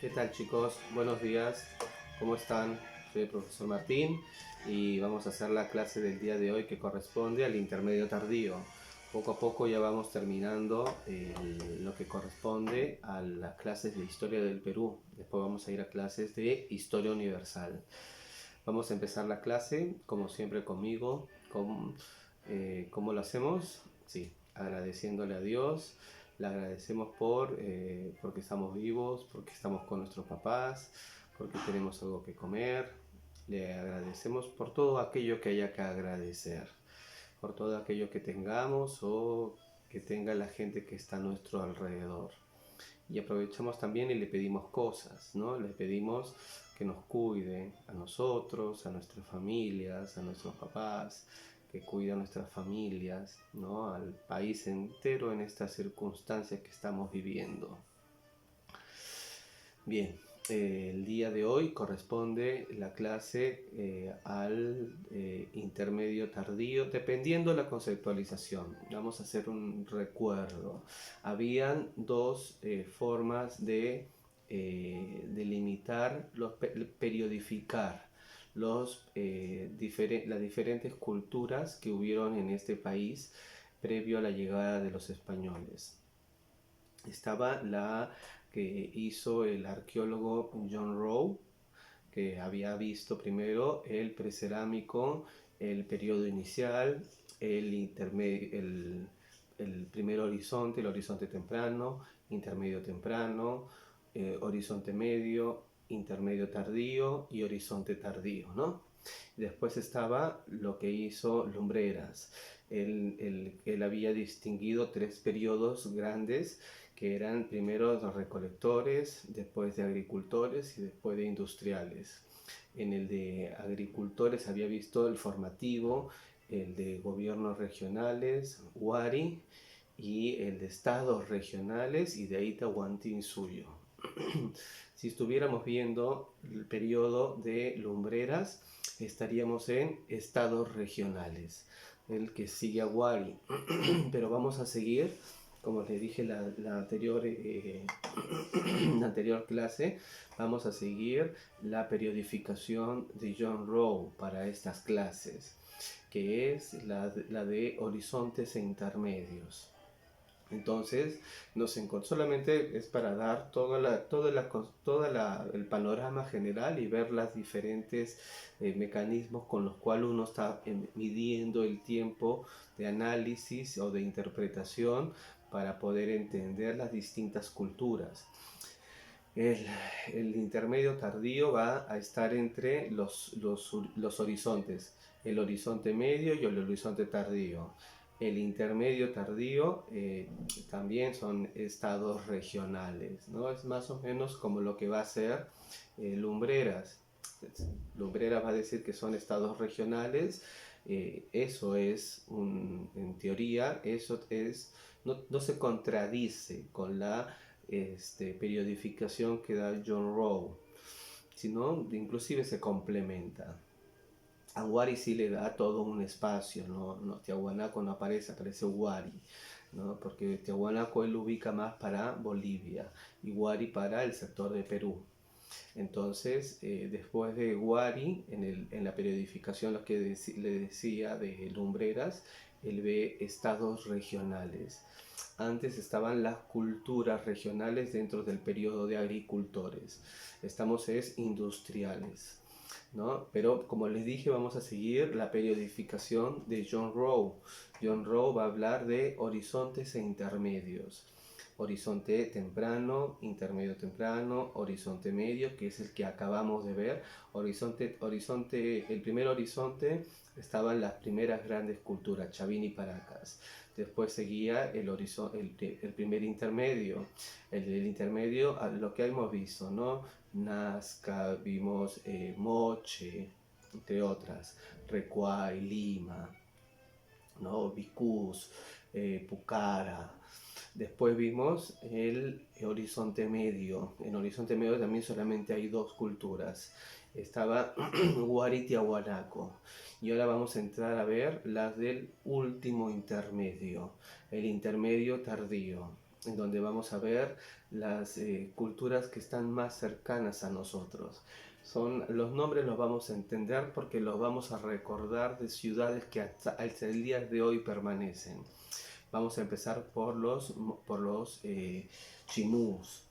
¿Qué tal, chicos? Buenos días, ¿cómo están? Soy el profesor Martín y vamos a hacer la clase del día de hoy que corresponde al intermedio tardío. Poco a poco ya vamos terminando lo que corresponde a las clases de historia del Perú. Después vamos a ir a clases de historia universal. Vamos a empezar la clase, como siempre, conmigo. ¿Cómo lo hacemos? Sí, agradeciéndole a Dios. Le agradecemos porque estamos vivos, porque estamos con nuestros papás, porque tenemos algo que comer. Le agradecemos por todo aquello que haya que agradecer, por todo aquello que tengamos o que tenga la gente que está a nuestro alrededor. Y aprovechamos también y le pedimos cosas, ¿no? Le pedimos que nos cuide a nosotros, a nuestras familias, a nuestros papás, que cuide a nuestras familias, ¿no? Al país entero en estas circunstancias que estamos viviendo. Bien, el día de hoy corresponde la clase al intermedio tardío, dependiendo de la conceptualización. Vamos a hacer un recuerdo. Habían dos formas de delimitar, periodificar las diferentes culturas que hubieron en este país previo a la llegada de los españoles. Estaba la que hizo el arqueólogo John Rowe, que había visto primero el precerámico, el periodo inicial, el primer horizonte, el horizonte temprano, intermedio temprano, horizonte medio, intermedio tardío y horizonte tardío, ¿no? Después estaba lo que hizo Lumbreras. Él había distinguido tres periodos grandes que eran primero los recolectores, después de agricultores y después de industriales. En el de agricultores había visto el formativo, el de gobiernos regionales, Huari, y el de estados regionales y de ahí Tahuantinsuyo. Si estuviéramos viendo el periodo de Lumbreras, estaríamos en estados regionales, el que sigue a Huari. Pero vamos a seguir, como les dije la anterior clase, vamos a seguir la periodificación de John Rowe para estas clases, que es la de horizontes e intermedios. Entonces, solamente es para dar el panorama general y ver los diferentes mecanismos con los cuales uno está midiendo el tiempo de análisis o de interpretación para poder entender las distintas culturas. El, el intermedio tardío va a estar entre los horizontes, el horizonte medio y el horizonte tardío. El intermedio tardío también son estados regionales, ¿no? Es más o menos como lo que va a ser Lumbreras. Lumbreras va a decir que son estados regionales. Eso es, en teoría, no se contradice con la periodificación que da John Rowe, sino inclusive se complementa. A Huari sí le da todo un espacio, Tiahuanaco no aparece Huari, ¿no? Porque Tiahuanaco él lo ubica más para Bolivia y Huari para el sector de Perú. Entonces, después de Huari, en la periodificación, lo que le decía de Lumbreras, él ve estados regionales. Antes estaban las culturas regionales dentro del periodo de agricultores. Estamos industriales, ¿no? Pero como les dije, vamos a seguir la periodificación de John Rowe. John Rowe va a hablar de horizontes e intermedios. Horizonte temprano, intermedio temprano, horizonte medio, que es el que acabamos de ver. El primer horizonte estaban las primeras grandes culturas, Chavín y Paracas. Después seguía el primer intermedio. El intermedio, lo que hemos visto, ¿no? Nazca, vimos Moche, entre otras, Recuay, Lima, ¿no? Vicús, Pucara. Después vimos el horizonte medio. En horizonte medio también solamente hay dos culturas. Estaba Huari y Tiahuanaco. Y ahora vamos a entrar a ver las del último intermedio, el intermedio tardío. en donde vamos a ver las culturas que están más cercanas a nosotros. Los nombres los vamos a entender porque los vamos a recordar de ciudades que hasta el día de hoy permanecen. Vamos a empezar por los chimús.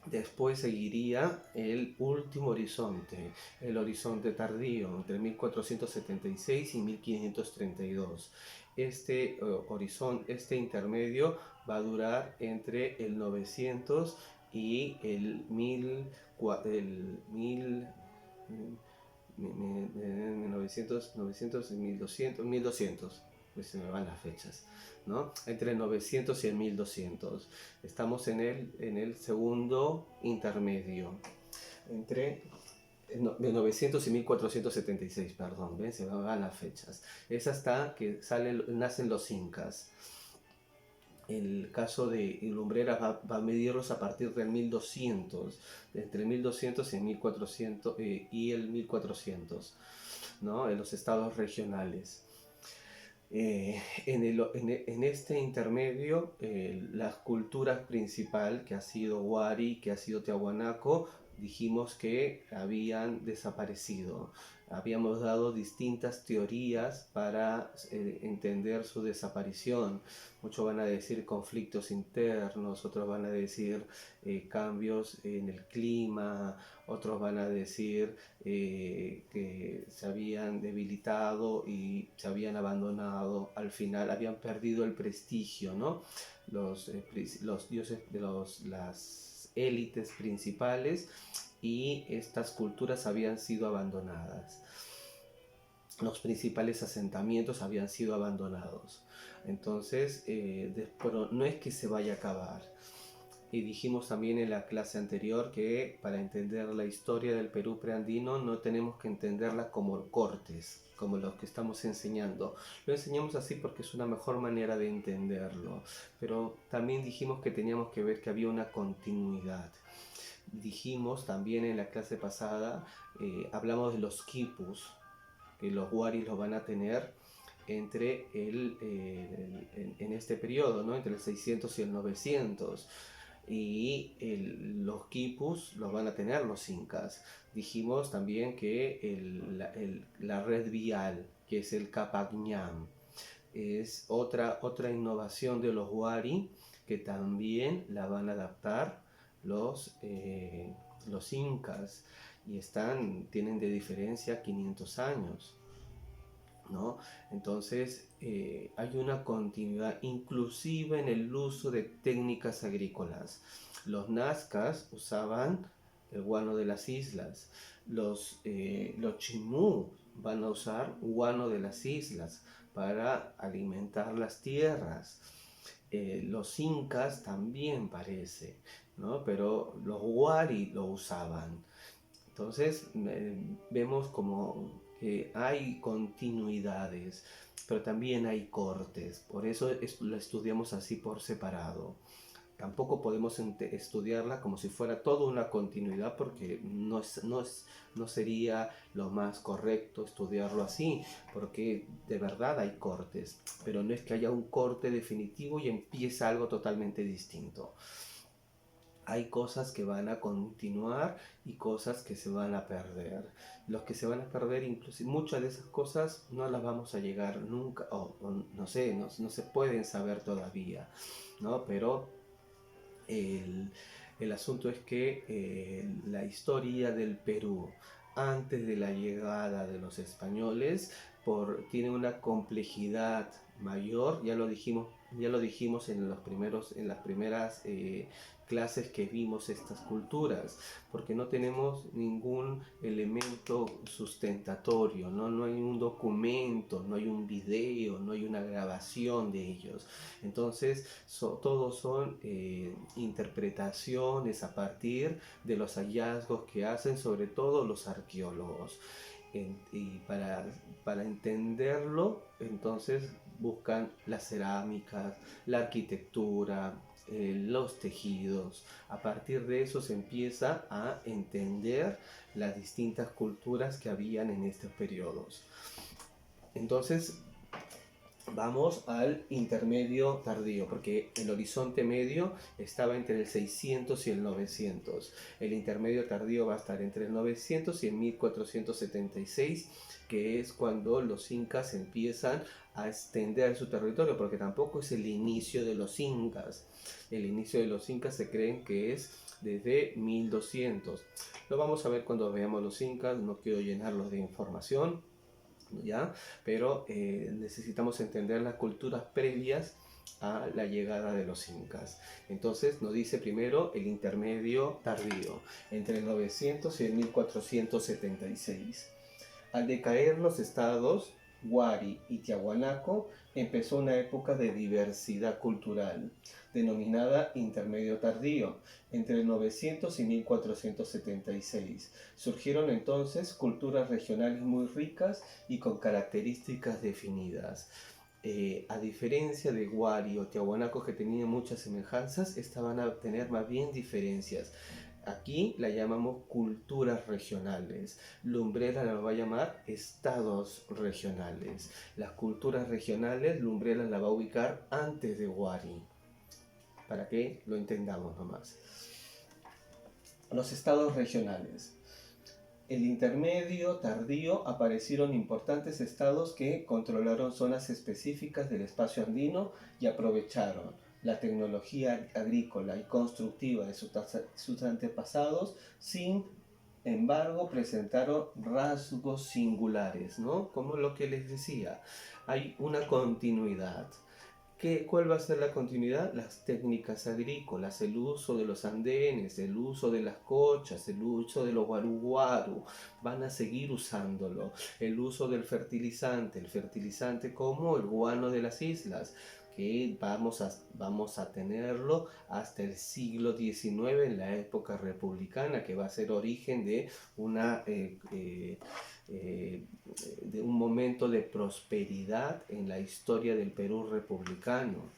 Después seguiría el último horizonte, el horizonte tardío, entre 1476 y 1532. Este intermedio va a durar entre el 900 y el 900 y 1200, pues se me van las fechas, ¿no? Entre el 900 y el 1200. Estamos en el segundo intermedio, entre de 900 y 1476, perdón, ¿ven? Se me van las fechas. Es hasta que nacen los incas. El caso de Lumbreras va a medirlos a partir del 1200, entre 1200 y 1400 y el 1400, ¿no? En los estados regionales. En este intermedio, la cultura principal, que ha sido Wari, que ha sido Tiahuanaco, dijimos que habían desaparecido. Habíamos dado distintas teorías para entender su desaparición. Muchos van a decir conflictos internos, otros van a decir cambios en el clima, otros van a decir que se habían debilitado y se habían abandonado, al final habían perdido el prestigio, ¿no? Los dioses de las élites principales, y estas culturas habían sido abandonadas. Los principales asentamientos habían sido abandonados. Entonces, no es que se vaya a acabar. Y dijimos también en la clase anterior que para entender la historia del Perú preandino no tenemos que entenderla como cortes, como los que estamos enseñando. Lo enseñamos así porque es una mejor manera de entenderlo. Pero también dijimos que teníamos que ver que había una continuidad. Dijimos también en la clase pasada, hablamos de los quipus, que los waris los van a tener entre en este periodo, ¿no? Entre el 600 y el 900. Y los quipus los van a tener los incas. Dijimos también que la red vial, que es el Capagñam, es otra innovación de los wari, que también la van a adaptar los incas, y tienen de diferencia 500 años, ¿no? Entonces hay una continuidad inclusive en el uso de técnicas agrícolas. Los nazcas usaban el guano de las islas, los chimú van a usar guano de las islas para alimentar las tierras. Los incas también parece, ¿no? Pero los wari lo usaban. Entonces vemos como que hay continuidades, pero también hay cortes. Por eso lo estudiamos así por separado. Tampoco podemos estudiarla como si fuera toda una continuidad, porque no sería lo más correcto estudiarlo así, porque de verdad hay cortes, pero no es que haya un corte definitivo y empieza algo totalmente distinto. Hay cosas que van a continuar y cosas que se van a perder. Los que se van a perder, inclusive muchas de esas cosas no las vamos a llegar nunca, o no sé, no se pueden saber todavía, ¿no? Pero el asunto es que la historia del Perú antes de la llegada de los españoles tiene una complejidad mayor. Ya lo dijimos en las primeras clases que vimos estas culturas, porque no tenemos ningún elemento sustentatorio, no hay un documento, no hay un video, no hay una grabación de ellos. Entonces todos son interpretaciones a partir de los hallazgos que hacen sobre todo los arqueólogos. Y para entenderlo, entonces buscan las cerámicas, la arquitectura, los tejidos. A partir de eso se empieza a entender las distintas culturas que habían en estos periodos. Entonces, Vamos al intermedio tardío, porque el horizonte medio estaba entre el 600 y el 900. El intermedio tardío va a estar entre el 900 y el 1476, que es cuando los incas empiezan a extender su territorio, porque tampoco es el inicio de los incas. El inicio de los incas se creen que es desde 1200. Lo vamos a ver cuando veamos los incas, no quiero llenarlos de información, ¿ya? Pero necesitamos entender las culturas previas a la llegada de los incas. Entonces nos dice primero el intermedio tardío, entre el 900 y el 1476. Al decaer los estados Huari y Tiahuanaco, empezó una época de diversidad cultural, denominada intermedio tardío, entre el 900 y 1476. Surgieron entonces culturas regionales muy ricas y con características definidas. A diferencia de Huari o Tiahuanaco, que tenían muchas semejanzas, estas van a tener más bien diferencias. Aquí la llamamos culturas regionales. Lumbrera la va a llamar estados regionales. Las culturas regionales, Lumbrera la va a ubicar antes de Huari, para que lo entendamos nomás. Los estados regionales. El intermedio tardío aparecieron importantes estados que controlaron zonas específicas del espacio andino y aprovecharon la tecnología agrícola y constructiva de sus antepasados. Sin embargo, presentaron rasgos singulares, ¿no? Como lo que les decía, hay una continuidad. ¿Cuál va a ser la continuidad? Las técnicas agrícolas, el uso de los andenes, el uso de las cochas, el uso de los guaru, van a seguir usándolo. El uso del fertilizante, el fertilizante como el guano de las islas, que vamos a tenerlo hasta el siglo XIX, en la época republicana, que va a ser origen de de un momento de prosperidad en la historia del Perú republicano.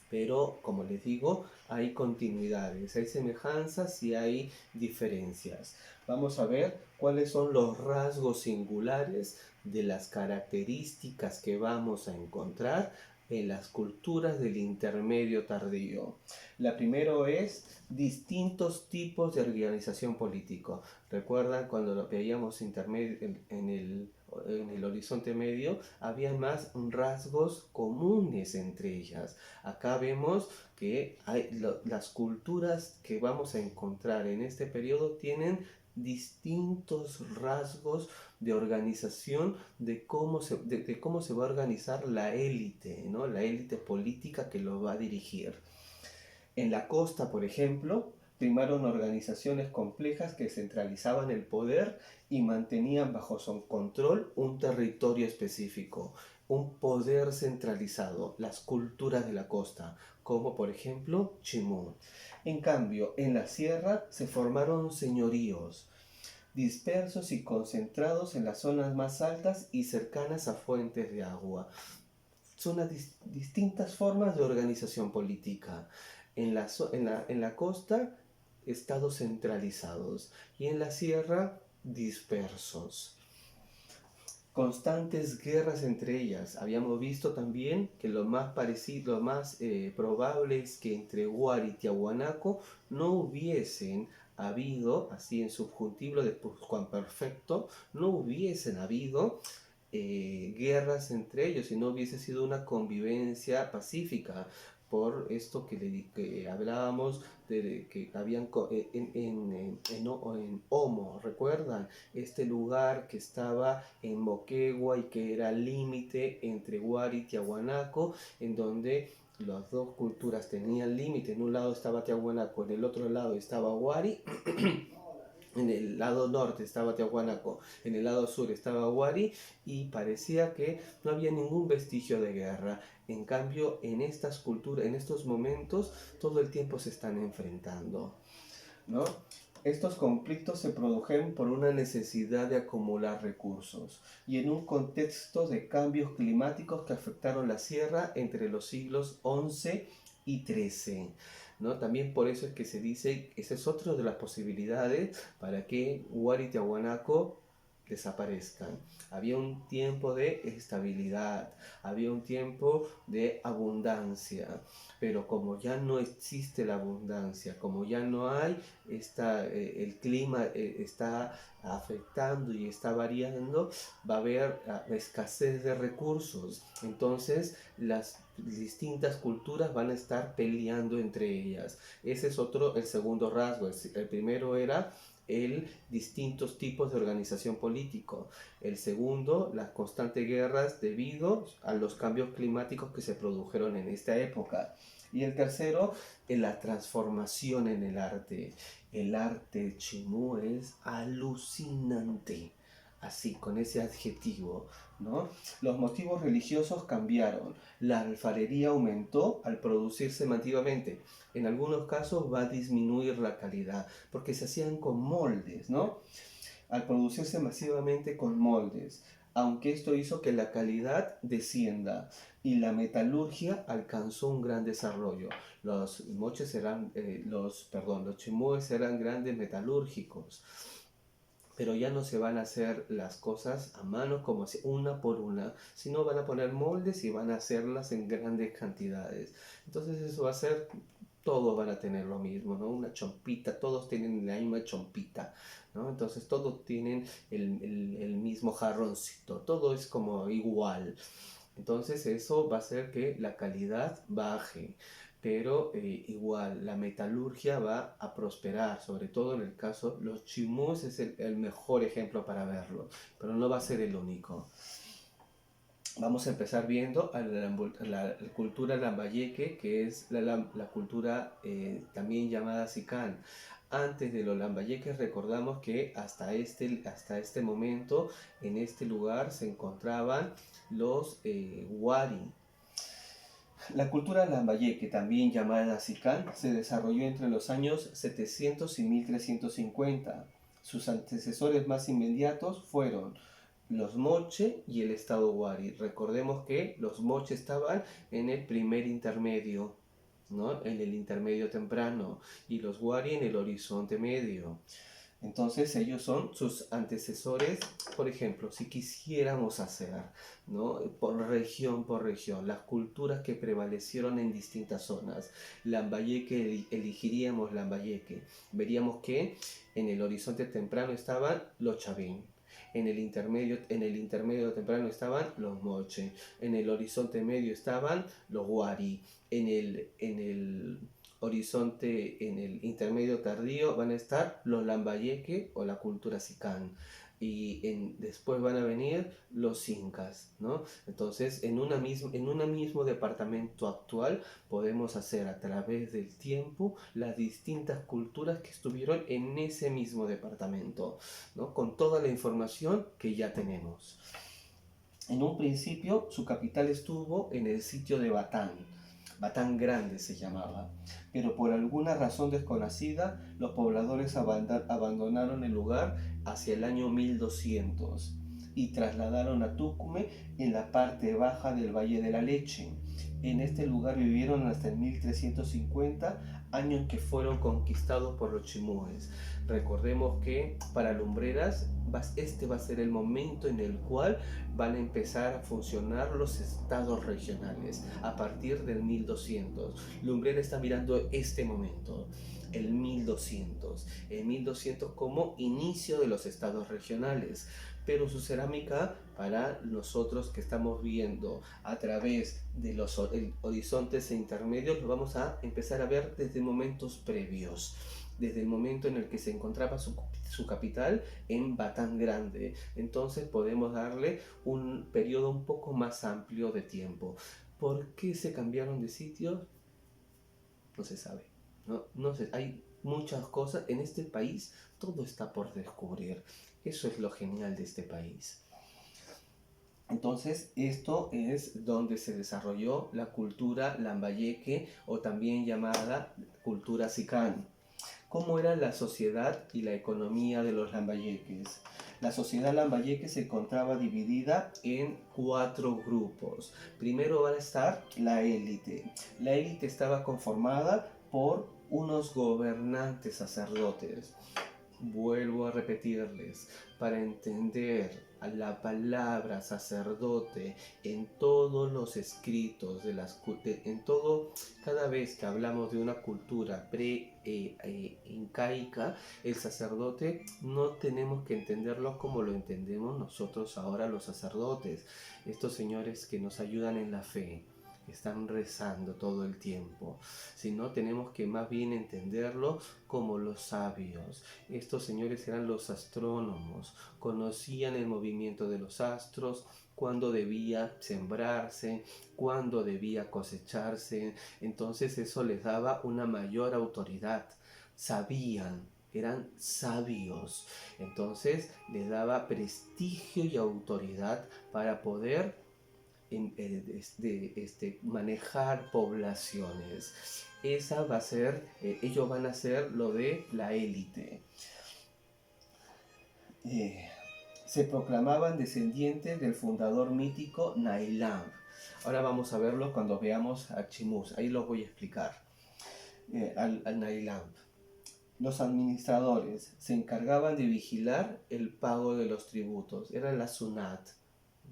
Pero, como les digo, hay continuidades, hay semejanzas y hay diferencias. Vamos a ver cuáles son los rasgos singulares de las características que vamos a encontrar en las culturas del intermedio tardío. La primera es distintos tipos de organización política. Recuerdan cuando lo veíamos en el horizonte medio, había más rasgos comunes entre ellas. Acá vemos que las culturas que vamos a encontrar en este periodo tienen distintos rasgos de organización, de cómo se va a organizar la élite, ¿no? La élite política que lo va a dirigir. En la costa, por ejemplo, primaron organizaciones complejas que centralizaban el poder y mantenían bajo su control un territorio específico, un poder centralizado, las culturas de la costa, como por ejemplo Chimú. En cambio, en la sierra se formaron señoríos, dispersos y concentrados en las zonas más altas y cercanas a fuentes de agua. Son las distintas formas de organización política. En la costa, estados centralizados, y en la sierra, dispersos. Constantes guerras entre ellas. Habíamos visto también que lo más probable es que entre Huari y Tiahuanaco no hubiesen habido, así en subjuntivo de Perfecto, no hubiesen habido guerras entre ellos, y no hubiese sido una convivencia pacífica. Por esto que hablábamos de que habían en Omo, ¿recuerdan? Este lugar que estaba en Moquegua y que era límite entre Huari y Tiahuanaco, en donde las dos culturas tenían límite. En un lado estaba Tiahuanaco, en el otro lado estaba Huari. En el lado norte estaba Tiahuanaco, en el lado sur estaba Huari, y parecía que no había ningún vestigio de guerra. En cambio, en estas culturas, en estos momentos, todo el tiempo se están enfrentando, ¿no? Estos conflictos se produjeron por una necesidad de acumular recursos y en un contexto de cambios climáticos que afectaron la sierra entre los siglos XI y XIII. ¿No? También por eso es que se dice, esa es otra de las posibilidades para que Huari y Tiahuanaco desaparezcan. Había un tiempo de estabilidad, había un tiempo de abundancia, pero como ya no existe la abundancia, como ya no hay, el clima está afectando y está variando, va a haber escasez de recursos. Entonces las distintas culturas van a estar peleando entre ellas. Ese es el segundo rasgo. El primero era el distintos tipos de organización político. El segundo, las constantes guerras debido a los cambios climáticos que se produjeron en esta época. Y el tercero, la transformación en el arte. El arte chimú es alucinante, así, con ese adjetivo, ¿no? Los motivos religiosos cambiaron, la alfarería aumentó al producirse masivamente. En algunos casos va a disminuir la calidad, porque se hacían con moldes, ¿no? Al producirse masivamente con moldes, aunque esto hizo que la calidad descienda y la metalurgia alcanzó un gran desarrollo. Los moches eran, los chimúes eran grandes metalúrgicos, pero ya no se van a hacer las cosas a mano como así, una por una, sino van a poner moldes y van a hacerlas en grandes cantidades. Entonces eso va a ser, todos van a tener lo mismo, ¿no? Una chompita, todos tienen la misma chompita, ¿no? Entonces todos tienen el mismo jarroncito, todo es como igual. Entonces eso va a hacer que la calidad baje, pero igual la metalurgia va a prosperar, sobre todo en el caso, los chimús es el mejor ejemplo para verlo, pero no va a ser el único. Vamos a empezar viendo a la cultura lambayeque, que es la cultura también llamada Sican. Antes de los lambayeques recordamos que hasta este momento en este lugar se encontraban los wari. La cultura lambayeque, también llamada Sican, se desarrolló entre los años 700 y 1350. Sus antecesores más inmediatos fueron los moche y el estado wari. Recordemos que los moche estaban en el primer intermedio, ¿no? En el intermedio temprano, y los wari en el horizonte medio. Entonces ellos son sus antecesores. Por ejemplo, si quisiéramos hacer, ¿no? Por región, las culturas que prevalecieron en distintas zonas. Lambayeque, elegiríamos Lambayeque. Veríamos que en el horizonte temprano estaban los chavín. En el intermedio temprano estaban los moche. En el horizonte medio estaban los wari. En el horizonte, en el intermedio tardío van a estar los lambayeque o la cultura sicán, y después van a venir los incas, ¿no? Entonces en un mismo departamento actual podemos hacer a través del tiempo las distintas culturas que estuvieron en ese mismo departamento, ¿no? Con toda la información que ya tenemos. En un principio su capital estuvo en el sitio de Batán. Batán Grande se llamaba, pero por alguna razón desconocida los pobladores abandonaron el lugar hacia el año 1200 y trasladaron a Tucumán en la parte baja del Valle de la Leche. En este lugar vivieron hasta el 1350, años que fueron conquistados por los chimúes. Recordemos que para Lumbreras este va a ser el momento en el cual van a empezar a funcionar los estados regionales a partir del 1200. Lumbreras está mirando este momento, el 1200 como inicio de los estados regionales, pero su cerámica, para nosotros que estamos viendo a través de los horizontes intermedios, lo vamos a empezar a ver desde momentos previos, desde el momento en el que se encontraba su capital en Batán Grande. Entonces podemos darle un periodo un poco más amplio de tiempo. ¿Por qué se cambiaron de sitio? No se sabe. No sé, hay muchas cosas en este país, todo está por descubrir. Eso es lo genial de este país. Entonces, esto es donde se desarrolló la cultura lambayeque, o también llamada cultura sicán. ¿Cómo era la sociedad y la economía de los lambayeques? La sociedad lambayeque se encontraba dividida en 4 grupos. Primero va a estar la élite. La élite estaba conformada por unos gobernantes sacerdotes. Vuelvo a repetirles, para entender la palabra sacerdote en todos los escritos en todo, cada vez que hablamos de una cultura incaica, el sacerdote no tenemos que entenderlo como lo entendemos nosotros ahora los sacerdotes, estos señores que nos ayudan en la fe, están rezando todo el tiempo, sino tenemos que más bien entenderlo como los sabios. Estos señores eran los astrónomos, conocían el movimiento de los astros, cuándo debía sembrarse, cuándo debía cosecharse, entonces eso les daba una mayor autoridad, sabían, eran sabios, entonces les daba prestigio y autoridad para poder manejar poblaciones. Esa va a ser, ellos van a ser lo de la élite. Se proclamaban descendientes del fundador mítico Nailam. Ahora vamos a verlo cuando veamos a Chimuz, ahí lo voy a explicar. Al Nailam. Los administradores se encargaban de vigilar el pago de los tributos, era la Sunat,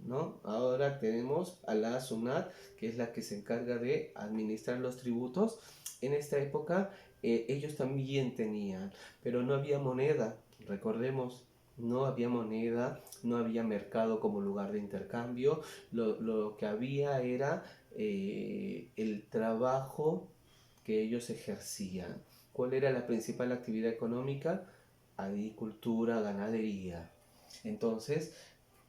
¿no? Ahora tenemos a la Sunat, que es la que se encarga de administrar los tributos. En esta época ellos también tenían, pero no había moneda, recordemos, no había moneda, no había mercado como lugar de intercambio, lo que había era el trabajo que ellos ejercían. ¿Cuál era la principal actividad económica? Agricultura, ganadería. Entonces,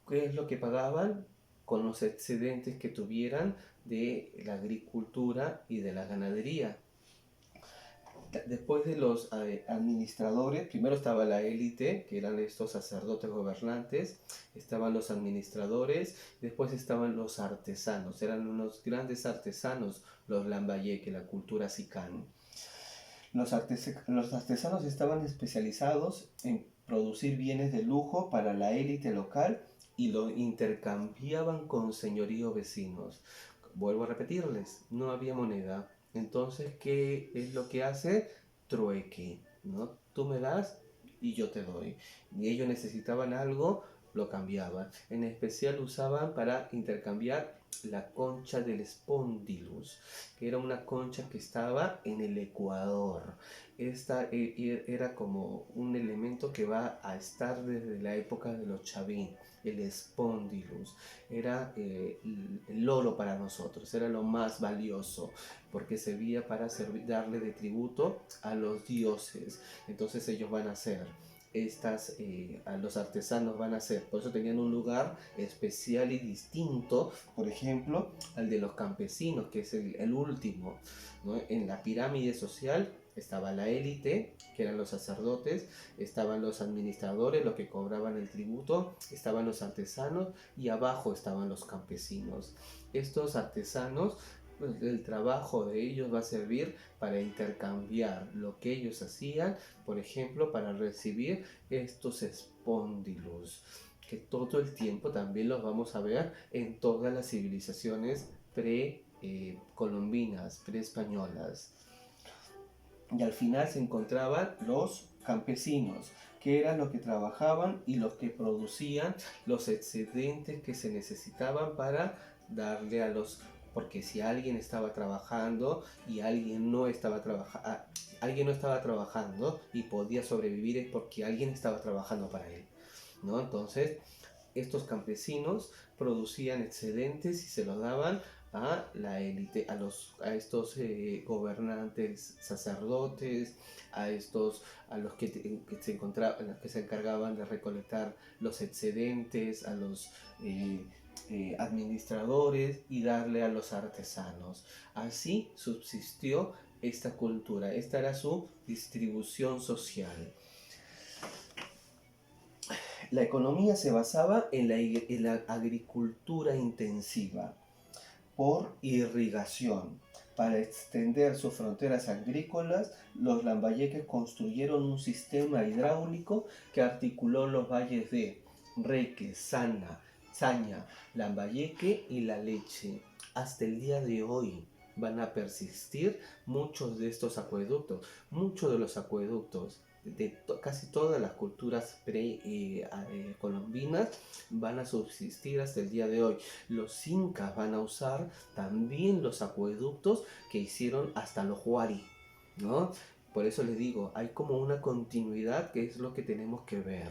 ¿qué es lo que pagaban? Con los excedentes que tuvieran de la agricultura y de la ganadería. Después de los administradores, primero estaba la élite, que eran estos sacerdotes gobernantes, estaban los administradores, después estaban los artesanos, eran unos grandes artesanos, los lambayeque, la cultura sicán. Los artesanos estaban especializados en producir bienes de lujo para la élite local y lo intercambiaban con señoríos vecinos. Vuelvo a repetirles, no había moneda. Entonces, ¿qué es lo que hace? Trueque, ¿no? Tú me das y yo te doy. Y ellos necesitaban algo, lo cambiaban. En especial usaban para intercambiar la concha del Spondylus, que era una concha que estaba en el Ecuador. Esta era como un elemento que va a estar desde la época de los Chavín. El Spondylus era el oro para nosotros, era lo más valioso porque servía para darle de tributo a los dioses. Entonces ellos van a hacer a los artesanos van a hacer, por eso tenían un lugar especial y distinto, por ejemplo, al de los campesinos, que es el último, ¿no? En la pirámide social estaba la élite, que eran los sacerdotes, estaban los administradores, los que cobraban el tributo, estaban los artesanos y abajo estaban los campesinos. Estos artesanos, pues, el trabajo de ellos va a servir para intercambiar lo que ellos hacían, por ejemplo, para recibir estos espóndilos, que todo el tiempo también los vamos a ver en todas las civilizaciones pre-colombinas, pre-españolas. Y al final se encontraban los campesinos, que eran los que trabajaban y los que producían los excedentes que se necesitaban para darle a los... Porque si alguien estaba trabajando y alguien no estaba trabajando y podía sobrevivir es porque alguien estaba trabajando para él, ¿no? Entonces, estos campesinos producían excedentes y se los daban a la élite, a estos gobernantes sacerdotes, a los que se encargaban de recolectar los excedentes, a los administradores y darle a los artesanos. Así subsistió esta cultura, esta era su distribución social. La economía se basaba en la agricultura intensiva por irrigación. Para extender sus fronteras agrícolas, los lambayeques construyeron un sistema hidráulico que articuló los valles de Reque, Saña, Lambayeque y La Leche. Hasta el día de hoy van a persistir muchos de estos acueductos. Muchos de los acueductos casi todas las culturas precolombinas van a subsistir hasta el día de hoy. Los incas van a usar también los acueductos que hicieron hasta los huari, ¿no? Por eso les digo, hay como una continuidad que es lo que tenemos que ver.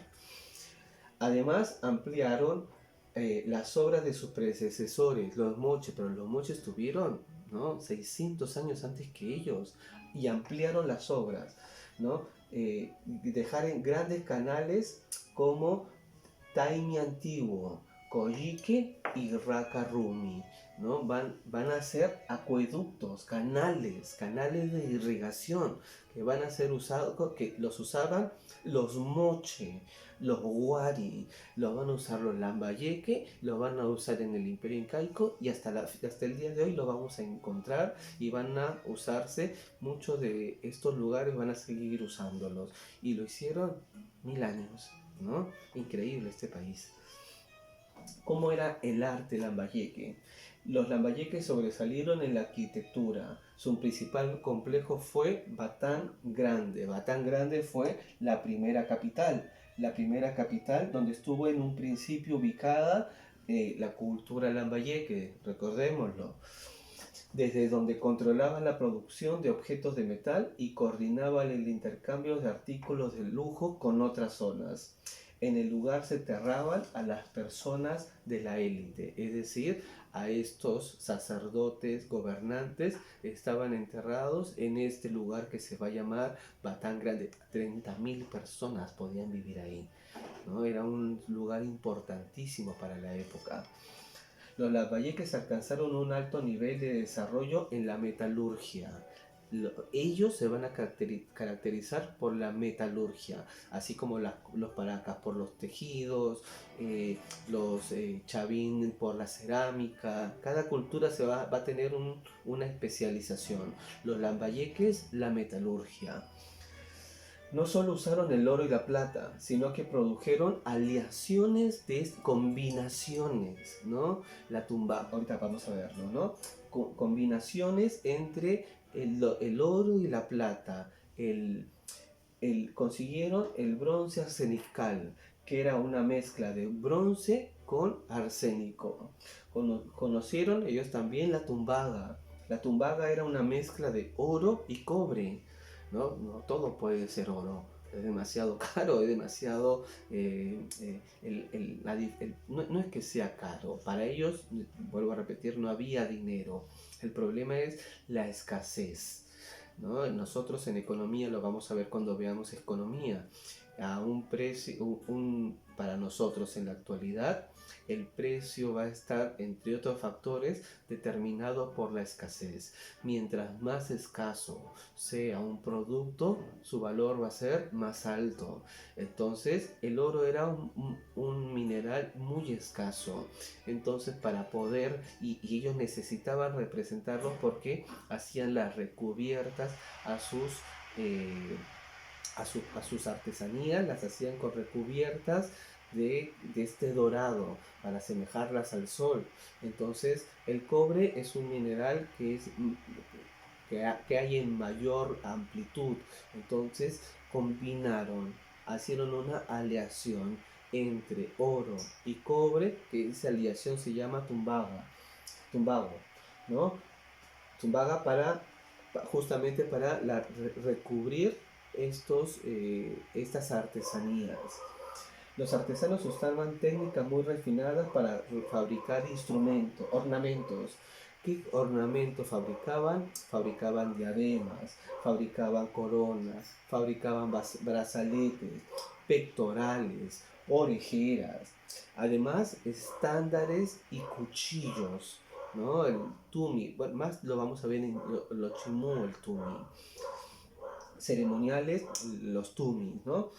Además, ampliaron las obras de sus predecesores, los moches, pero los moches tuvieron, ¿no?, 600 años antes que ellos, y ampliaron las obras, ¿no? Dejaron grandes canales como Taimi Antiguo, Coyique y Racarumi, ¿no? Van a ser acueductos, canales de irrigación que van a ser usados, que los usaban los moche, los huari, los van a usar los lambayeque, los van a usar en el Imperio Incaico, y hasta el día de hoy lo vamos a encontrar, y van a usarse. Muchos de estos lugares van a seguir usándolos, y lo hicieron 1000 años, ¿no? Increíble este país. ¿Cómo era el arte lambayeque? Los lambayeques sobresalieron en la arquitectura. Su principal complejo fue Batán Grande. Batán Grande fue la primera capital donde estuvo en un principio ubicada la cultura lambayeque, recordémoslo, desde donde controlaba la producción de objetos de metal y coordinaba el intercambio de artículos de lujo con otras zonas. En el lugar se enterraban a las personas de la élite, es decir, a estos sacerdotes gobernantes estaban enterrados en este lugar que se va a llamar Batán Grande. 30.000 personas podían vivir ahí, ¿no? Era un lugar importantísimo para la época. Los lambayeques alcanzaron un alto nivel de desarrollo en la metalurgia. Ellos se van a caracterizar por la metalurgia, así como los paracas por los tejidos, los chavín por la cerámica. Cada cultura va a tener una especialización. Los lambayeques, la metalurgia. No solo usaron el oro y la plata, sino que produjeron aleaciones de combinaciones, ¿no? La tumba, ahorita vamos a verlo, ¿no? Combinaciones entre el oro y la plata. Consiguieron el bronce arsenical, que era una mezcla de bronce con arsénico. Conocieron ellos también la tumbaga. La tumbaga era una mezcla de oro y cobre. No, no todo puede ser oro, es demasiado caro, es demasiado... no es que sea caro, para ellos, vuelvo a repetir, no había dinero. El problema es la escasez, ¿no? Nosotros en economía lo vamos a ver cuando veamos economía. A un precio, para nosotros en la actualidad, el precio va a estar, entre otros factores, determinado por la escasez. Mientras más escaso sea un producto, su valor va a ser más alto. Entonces, el oro era un mineral muy escaso. Entonces, para poder, y ellos necesitaban representarlo porque hacían las recubiertas a sus artesanías, las hacían con recubiertas de este dorado para asemejarlas al sol. Entonces el cobre es un mineral que hay en mayor amplitud. Entonces hicieron una aleación entre oro y cobre, que esa aleación se llama tumbago, ¿no? Tumbaga justamente para recubrir estas artesanías. Los artesanos usaban técnicas muy refinadas para fabricar ornamentos. ¿Qué ornamentos fabricaban? Fabricaban diademas, fabricaban coronas, fabricaban brazaletes, pectorales, orejeras. Además, estándares y cuchillos, ¿no? El tumi, bueno, más lo vamos a ver en lo chimú, el tumi. Ceremoniales, los tumis, ¿no?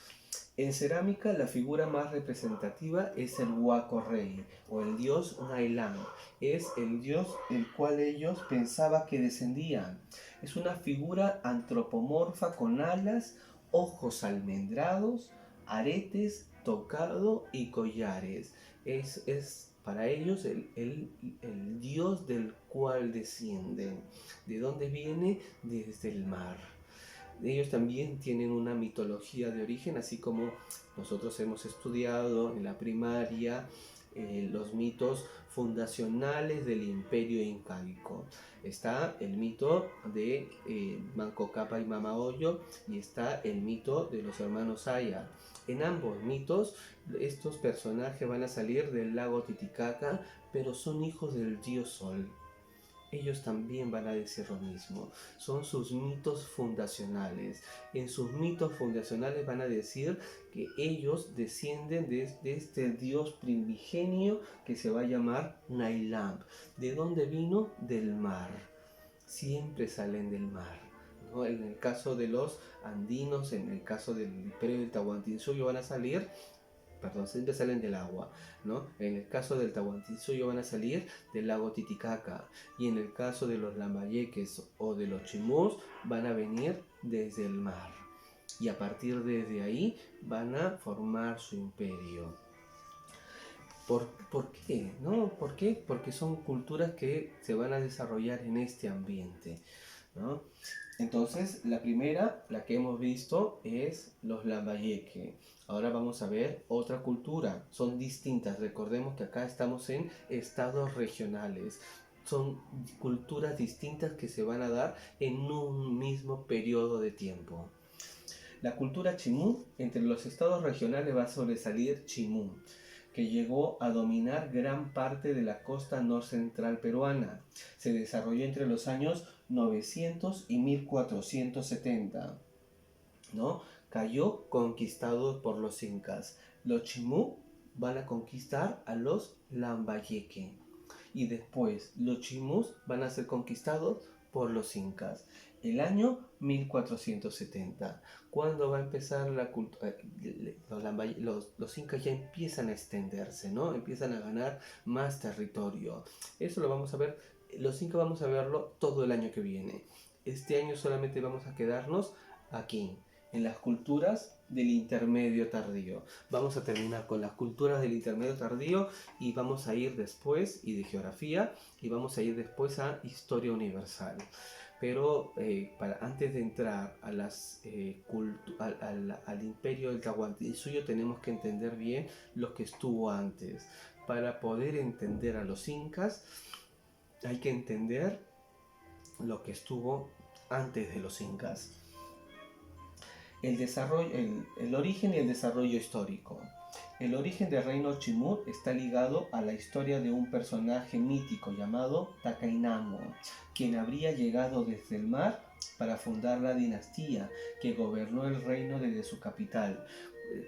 En cerámica, la figura más representativa es el Huaco Rey, o el dios Nailán. Es el dios del cual ellos pensaban que descendían. Es una figura antropomorfa con alas, ojos almendrados, aretes, tocado y collares. Es para ellos el dios del cual descienden. ¿De dónde viene? Desde el mar. Ellos también tienen una mitología de origen, así como nosotros hemos estudiado en la primaria los mitos fundacionales del imperio incaico. Está el mito de Manco Cápac y Mama Oyo, y está el mito de los hermanos Aya. En ambos mitos, estos personajes van a salir del lago Titicaca, pero son hijos del dios Sol. Ellos también van a decir lo mismo. Son sus mitos fundacionales. En sus mitos fundacionales van a decir que ellos descienden de este dios primigenio que se va a llamar Nailamp. ¿De dónde vino? Del mar. Siempre salen del mar, ¿no? En el caso de los andinos, en el caso del imperio del Tahuantinsuyo van a salir, perdón, siempre salen del agua, ¿no? En el caso del Tahuantinsuyo van a salir del lago Titicaca, y en el caso de los lambayeques o de los chimús van a venir desde el mar, y a partir de ahí van a formar su imperio. ¿Por qué? ¿No? ¿Por qué? Porque son culturas que se van a desarrollar en este ambiente, ¿no? Entonces, la primera, la que hemos visto, es los lambayeque. Ahora vamos a ver otra cultura. Son distintas. Recordemos que acá estamos en estados regionales. Son culturas distintas que se van a dar en un mismo periodo de tiempo. La cultura chimú, entre los estados regionales va a sobresalir Chimú, que llegó a dominar gran parte de la costa norcentral peruana. Se desarrolló entre los años 900 y 1470, ¿no? Cayó conquistado por los incas. Los chimú van a conquistar a los lambayeque, y después los chimús van a ser conquistados por los incas. El año 1470, cuando va a empezar la cultura, los incas ya empiezan a extenderse, ¿no? Empiezan a ganar más territorio. Eso lo vamos a ver, los incas vamos a verlo todo el año que viene. Este año solamente vamos a quedarnos aquí, en las culturas del intermedio tardío. Vamos a terminar con las culturas del intermedio tardío, y vamos a ir después, y de geografía, y vamos a ir después a historia universal. Pero antes de entrar a al imperio del Tahuantinsuyo, tenemos que entender bien lo que estuvo antes. Para poder entender a los incas, hay que entender lo que estuvo antes de los incas. El origen y el desarrollo histórico. El origen del reino Chimú está ligado a la historia de un personaje mítico llamado Takainamo, quien habría llegado desde el mar para fundar la dinastía que gobernó el reino desde su capital.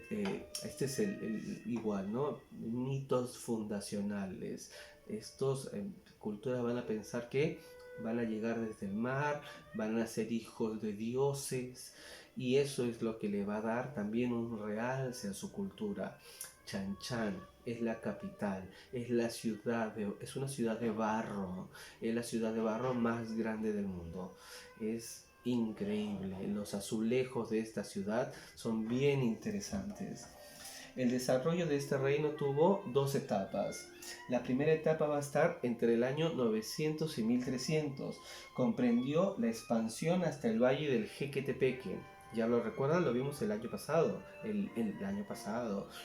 Este es el igual, ¿no? Mitos fundacionales. Estos culturas van a pensar que van a llegar desde el mar, van a ser hijos de dioses, y eso es lo que le va a dar también un realce a su cultura. Chan Chan es la capital, es una ciudad de barro, es la ciudad de barro más grande del mundo. Es increíble, los azulejos de esta ciudad son bien interesantes. El desarrollo de este reino tuvo dos etapas. La primera etapa va a estar entre el año 900 y 1300. Comprendió la expansión hasta el valle del Jequetepeque. Ya lo recuerdan, lo vimos el año pasado,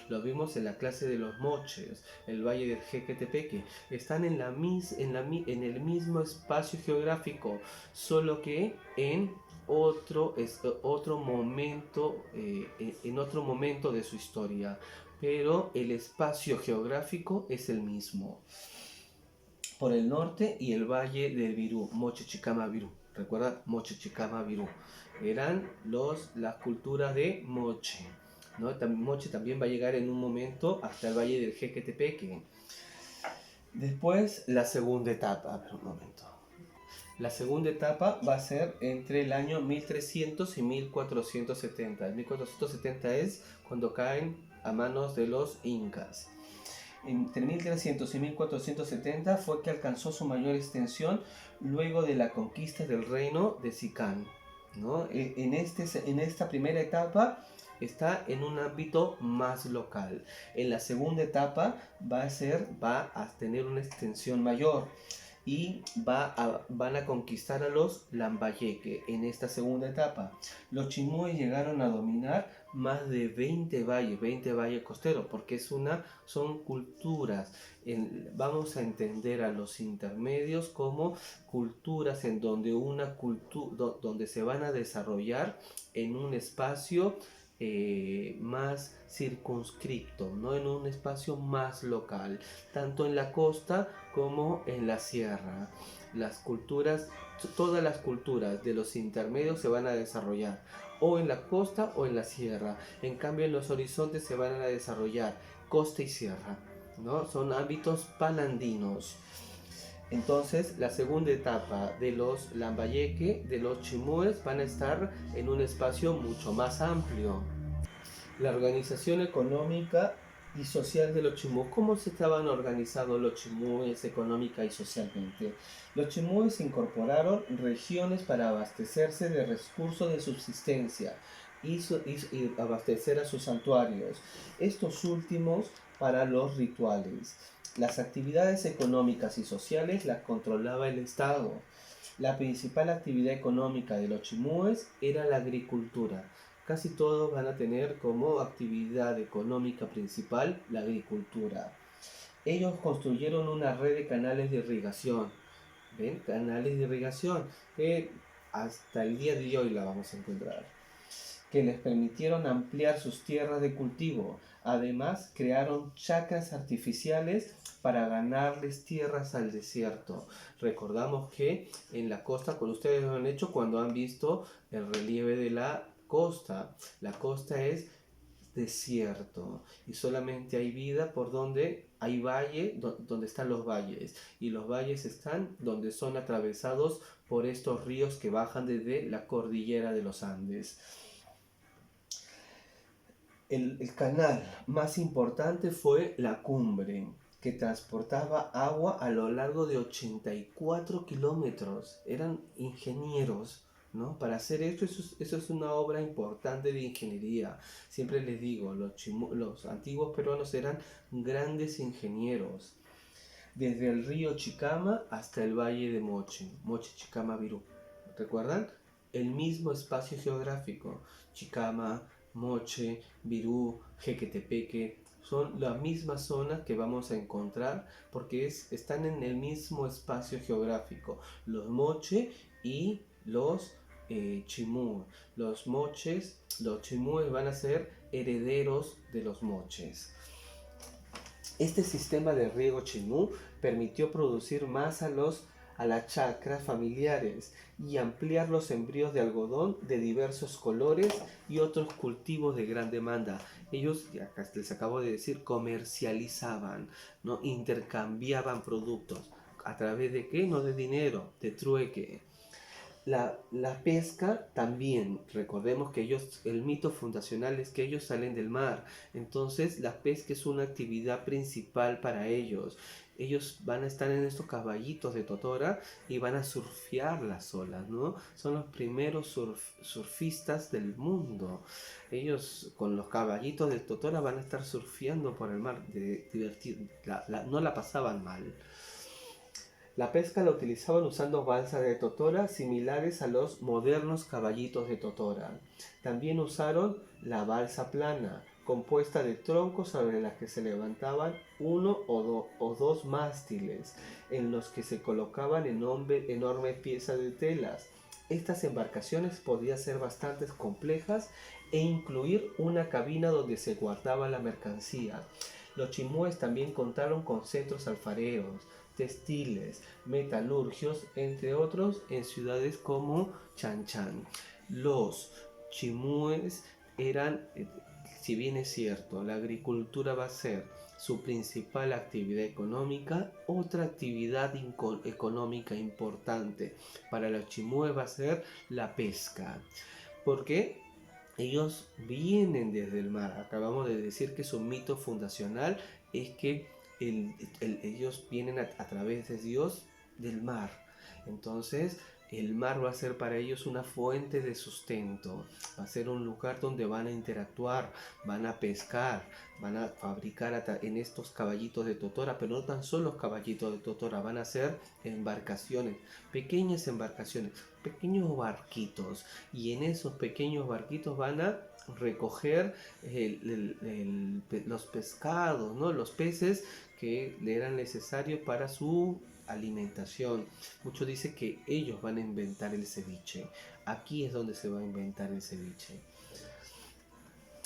lo vimos en la clase de los moches, el valle del Jequetepeque. Están en el mismo espacio geográfico, solo que en otro momento, en otro momento de su historia, pero el espacio geográfico es el mismo. Por el norte y el valle del Virú, Moche Chicama Virú. Recuerda, Moche Chicama Virú. Eran las culturas de Moche, ¿no? Moche también va a llegar en un momento hasta el valle del Jequetepeque. Después, la segunda etapa. A ver, un momento. La segunda etapa va a ser entre el año 1300 y 1470. El 1470 es cuando caen a manos de los incas. Entre 1300 y 1470 fue que alcanzó su mayor extensión luego de la conquista del reino de Sicán, ¿no? En esta primera etapa está en un ámbito más local. En la segunda etapa va a tener una extensión mayor. y van a conquistar a los Lambayeque en esta segunda etapa. Los chimúes llegaron a dominar más de 20 valles costeros, porque son culturas. Vamos a entender a los intermedios como culturas en donde donde se van a desarrollar en un espacio más circunscripto, ¿no? En un espacio más local, tanto en la costa como en la sierra. Todas las culturas de los intermedios se van a desarrollar o en la costa o en la sierra. En cambio, en los horizontes se van a desarrollar costa y sierra, ¿no? Son ámbitos panandinos. Entonces, la segunda etapa de los Lambayeque, de los Chimúes, van a estar en un espacio mucho más amplio. La organización económica y social de los chimúes. ¿Cómo se estaban organizados los chimúes económica y socialmente? Los chimúes incorporaron regiones para abastecerse de recursos de subsistencia y abastecer a sus santuarios. Estos últimos para los rituales. Las actividades económicas y sociales las controlaba el Estado. La principal actividad económica de los chimúes era la agricultura. Casi todos van a tener como actividad económica principal la agricultura. Ellos construyeron una red de canales de irrigación. ¿Ven? Canales de irrigación que hasta el día de hoy la vamos a encontrar, que les permitieron ampliar sus tierras de cultivo. Además, crearon chacras artificiales para ganarles tierras al desierto. Recordamos que en la costa, con ustedes lo han hecho cuando han visto el relieve de la costa es desierto y solamente hay vida por donde hay valle, donde están los valles, y los valles están donde son atravesados por estos ríos que bajan desde la cordillera de los Andes. El canal más importante fue la Cumbre, que transportaba agua a lo largo de 84 kilómetros. Eran ingenieros, ¿no? Para hacer esto, eso es una obra importante de ingeniería. Siempre les digo, los antiguos peruanos eran grandes ingenieros. Desde el río Chicama hasta el valle de Moche, Chicama, Virú. ¿Recuerdan? El mismo espacio geográfico. Chicama, Moche, Virú, Jequetepeque, son las mismas zonas que vamos a encontrar porque están en el mismo espacio geográfico. Los Moche y los Chimú. Los Chimúes van a ser herederos de los Moches. Este sistema de riego chimú permitió producir más a las chacras familiares y ampliar los sembríos de algodón de diversos colores y otros cultivos de gran demanda. Ellos, acá les acabo de decir, comercializaban, ¿no? Intercambiaban productos. ¿A través de qué? No de dinero, de trueque. La pesca también, recordemos que el mito fundacional es que ellos salen del mar, entonces la pesca es una actividad principal para ellos. Ellos van a estar en estos caballitos de totora y van a surfear las olas, ¿no? Son los primeros surfistas del mundo. Ellos con los caballitos de totora van a estar surfeando por el mar, no la pasaban mal. La pesca la utilizaban usando balsas de totora similares a los modernos caballitos de totora. También usaron la balsa plana, compuesta de troncos sobre las que se levantaban uno o dos mástiles, en los que se colocaban enormes piezas de telas. Estas embarcaciones podían ser bastante complejas e incluir una cabina donde se guardaba la mercancía. Los chimúes también contaron con centros alfareros, textiles, metalurgios, entre otros, en ciudades como Chanchan. Los chimúes eran, si bien es cierto, la agricultura va a ser su principal actividad económica, otra actividad económica importante para los chimúes va a ser la pesca. ¿Por qué? Ellos vienen desde el mar. Acabamos de decir que su mito fundacional es que ellos vienen a través de Dios del mar. Entonces, El mar va a ser para ellos una fuente de sustento, va a ser un lugar donde van a interactuar, van a pescar, van a fabricar en estos caballitos de totora, pero no tan solo los caballitos de totora, van a ser embarcaciones, pequeños barquitos, y en esos pequeños barquitos van a recoger los pescados, ¿no? Los peces que le eran necesarios para su alimentación. Muchos dicen que ellos van a inventar el ceviche. Aquí es donde se va a inventar el ceviche.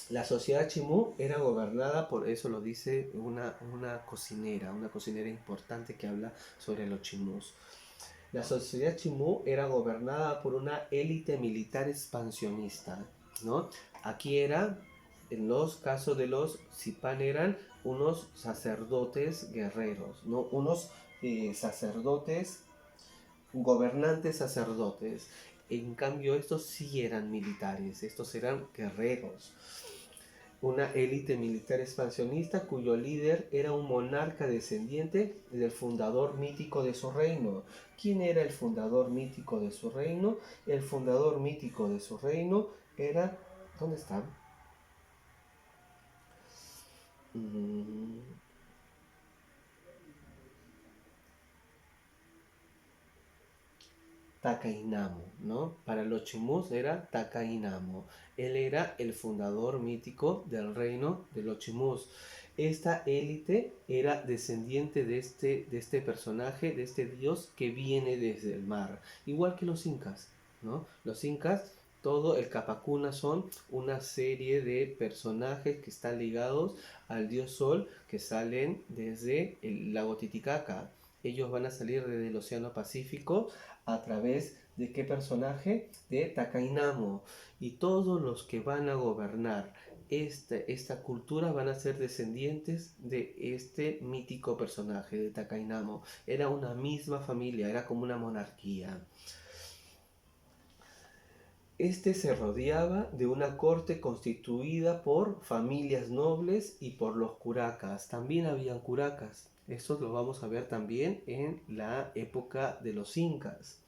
La sociedad chimú era gobernada por, eso lo dice una cocinera importante que habla sobre los chimús. La sociedad chimú era gobernada por una élite militar expansionista, ¿no? Aquí era, en los casos de los Sipán, eran unos sacerdotes guerreros, ¿no? Unos sacerdotes, gobernantes sacerdotes. En cambio, estos sí eran militares, estos eran guerreros. Una élite militar expansionista cuyo líder era un monarca descendiente del fundador mítico de su reino. ¿Quién era el fundador mítico de su reino? El fundador mítico de su reino era... ¿Dónde está? Takainamo, ¿no? Para los chimús era Takainamo. Él era el fundador mítico del reino de los chimús. Esta élite era descendiente de este personaje, de este dios que viene desde el mar, igual que los incas, ¿no? Los incas, todo el Capacuna son una serie de personajes que están ligados al dios Sol, que salen desde el lago Titicaca. Ellos van a salir desde el Océano Pacífico a través de qué personaje, de Takainamo, y todos los que van a gobernar esta cultura van a ser descendientes de este mítico personaje de Takainamo. Era una misma familia, era como una monarquía. Este se rodeaba de una corte constituida por familias nobles y por los curacas. También habían curacas. Esto lo vamos a ver también en la época de los incas.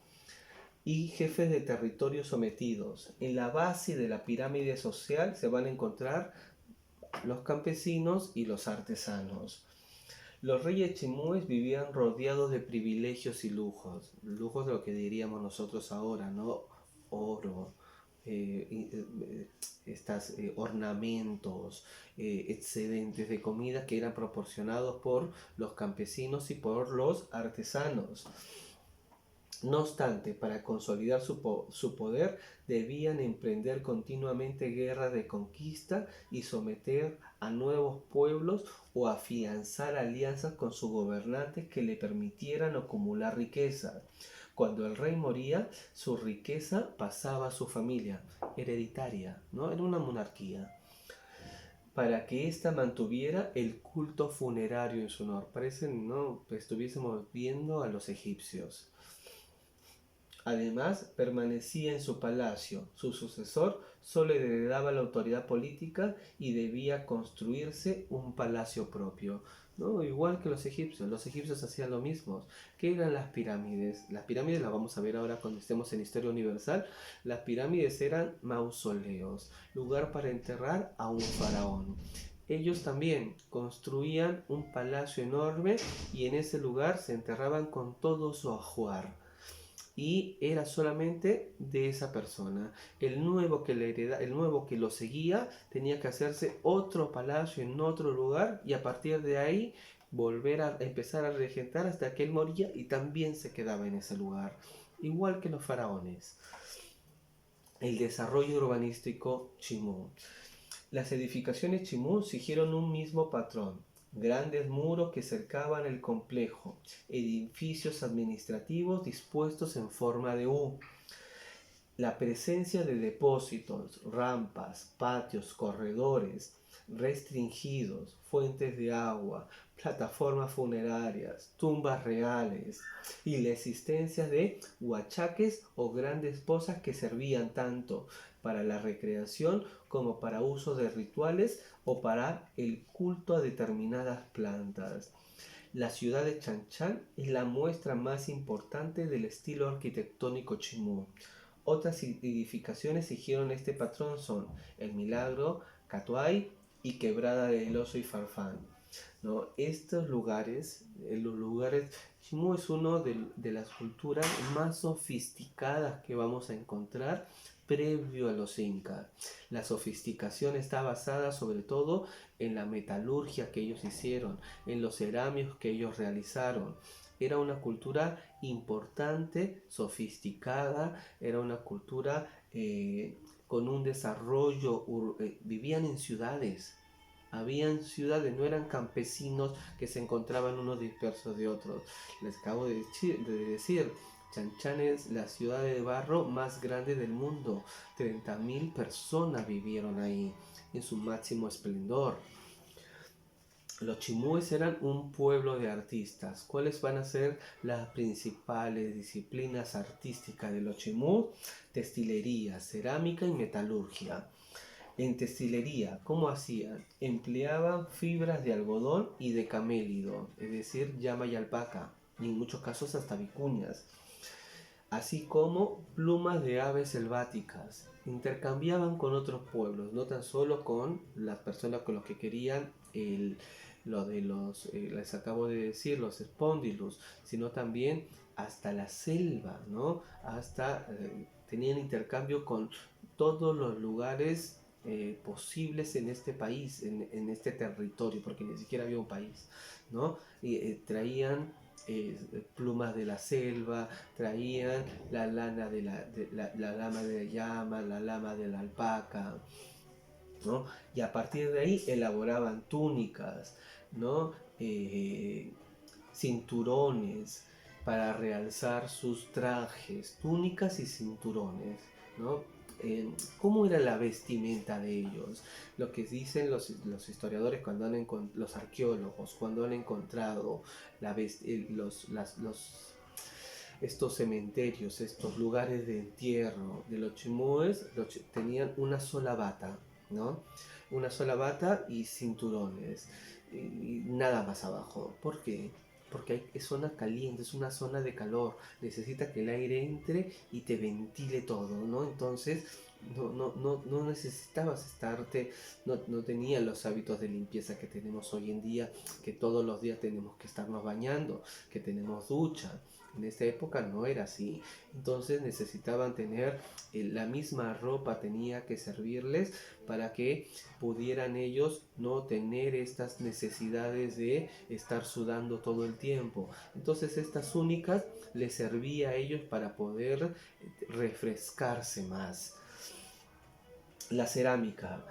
Y jefes de territorios sometidos. En la base de la pirámide social se van a encontrar los campesinos y los artesanos. Los reyes chimúes vivían rodeados de privilegios y lujos. Lujos de lo que diríamos nosotros ahora, ¿no? Oro, ornamentos, excedentes de comida que eran proporcionados por los campesinos y por los artesanos. No obstante, para consolidar su poder, debían emprender continuamente guerras de conquista y someter a nuevos pueblos o afianzar alianzas con sus gobernantes que le permitieran acumular riqueza. Cuando el rey moría, su riqueza pasaba a su familia, hereditaria, ¿no? Era una monarquía, para que ésta mantuviera el culto funerario en su honor. Parece, ¿no?, estuviésemos viendo a los egipcios. Además, permanecía en su palacio. Su sucesor solo heredaba la autoridad política y debía construirse un palacio propio, ¿no? Igual que los egipcios hacían lo mismo. ¿Qué eran las pirámides? Las pirámides las vamos a ver ahora cuando estemos en Historia Universal. Las pirámides eran mausoleos, lugar para enterrar a un faraón. Ellos también construían un palacio enorme y en ese lugar se enterraban con todo su ajuar. Y era solamente de esa persona. El nuevo que lo seguía tenía que hacerse otro palacio en otro lugar y a partir de ahí volver a empezar a regentar hasta que él moría y también se quedaba en ese lugar. Igual que los faraones. El desarrollo urbanístico chimú. Las edificaciones chimú siguieron un mismo patrón. Grandes muros que cercaban el complejo, edificios administrativos dispuestos en forma de U. La presencia de depósitos, rampas, patios, corredores restringidos, fuentes de agua, plataformas funerarias, tumbas reales y la existencia de huachaques o grandes pozas que servían tanto para la recreación como para uso de rituales o para el culto a determinadas plantas. La ciudad de Chanchan es la muestra más importante del estilo arquitectónico chimú. Otras edificaciones siguieron este patrón son El Milagro, Catuay y Quebrada del Oso y Farfán, ¿no? Estos lugares, los lugares, Chimú es uno de las culturas más sofisticadas que vamos a encontrar previo a los incas. La sofisticación está basada sobre todo en la metalurgia que ellos hicieron, en los ceramios que ellos realizaron. Era una cultura importante, sofisticada, era una cultura con un desarrollo, vivían en ciudades. Habían ciudades, no eran campesinos que se encontraban unos dispersos de otros. Les acabo de decir, Chanchan es la ciudad de barro más grande del mundo. 30.000 personas vivieron ahí en su máximo esplendor. Los chimúes eran un pueblo de artistas. ¿Cuáles van a ser las principales disciplinas artísticas de los chimúes? Textilería, cerámica y metalurgia. En textilería, ¿cómo hacían? Empleaban fibras de algodón y de camélido, es decir, llama y alpaca, y en muchos casos hasta vicuñas, así como plumas de aves selváticas. Intercambiaban con otros pueblos, no tan solo con las personas con los que querían lo de los, les acabo de decir, los espóndilos, sino también hasta la selva, ¿no? Hasta tenían intercambio con todos los lugares posibles en este país, en este territorio, porque ni siquiera había un país, ¿no? Y traían plumas de la selva, traían la lana la lama de la llama, la lama de la alpaca, ¿no? Y a partir de ahí elaboraban túnicas, ¿no? Cinturones para realzar sus trajes, túnicas y cinturones, ¿no? ¿Cómo era la vestimenta de ellos? Lo que dicen los historiadores cuando los arqueólogos, cuando han encontrado estos cementerios, estos lugares de entierro de los chimúes, tenían una sola bata, ¿no? Una sola bata y cinturones, y nada más abajo. ¿Por qué? Porque es zona caliente, es una zona de calor, necesita que el aire entre y te ventile todo, ¿no? Entonces no necesitabas no tenía los hábitos de limpieza que tenemos hoy en día, que todos los días tenemos que estarnos bañando, que tenemos ducha. En esta época no era así, entonces necesitaban tener la misma ropa, tenía que servirles para que pudieran ellos no tener estas necesidades de estar sudando todo el tiempo. Entonces estas únicas les servía a ellos para poder refrescarse más. La cerámica.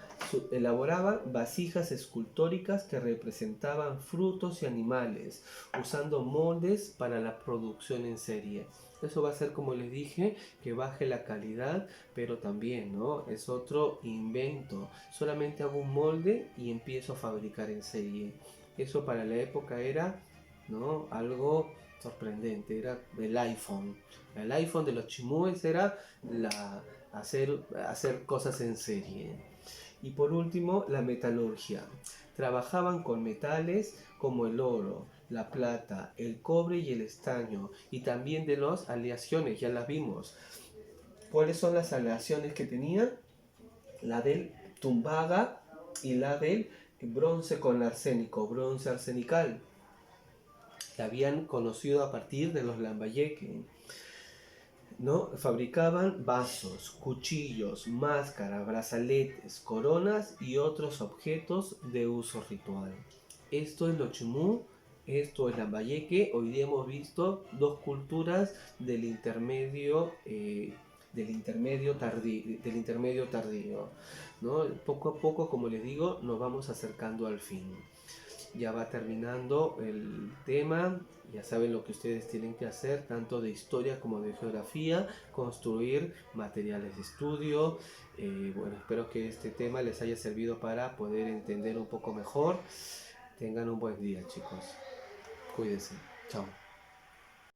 Elaboraban vasijas escultóricas que representaban frutos y animales, usando moldes para la producción en serie. Eso va a ser, como les dije, que baje la calidad, pero también, ¿no? Es otro invento. Solamente hago un molde y empiezo a fabricar en serie. Eso para la época era, ¿no? Algo sorprendente. Era el iPhone. El iPhone de los chimúes era hacer cosas en serie. Y por último, la metalurgia. Trabajaban con metales como el oro, la plata, el cobre y el estaño, y también de las aleaciones, ya las vimos. ¿Cuáles son las aleaciones que tenían? La del tumbaga y la del bronce con arsénico, bronce arsenical. La habían conocido a partir de los Lambayeque, ¿no? Fabricaban vasos, cuchillos, máscaras, brazaletes, coronas y otros objetos de uso ritual. Esto es lo chimú, esto es Lambayeque. Hoy día hemos visto dos culturas del intermedio tardío, ¿no? Poco a poco, como les digo, nos vamos acercando al fin. Ya va terminando el tema, ya saben lo que ustedes tienen que hacer, tanto de historia como de geografía, construir materiales de estudio. Bueno, espero que este tema les haya servido para poder entender un poco mejor. Tengan un buen día, chicos. Cuídense. Chao.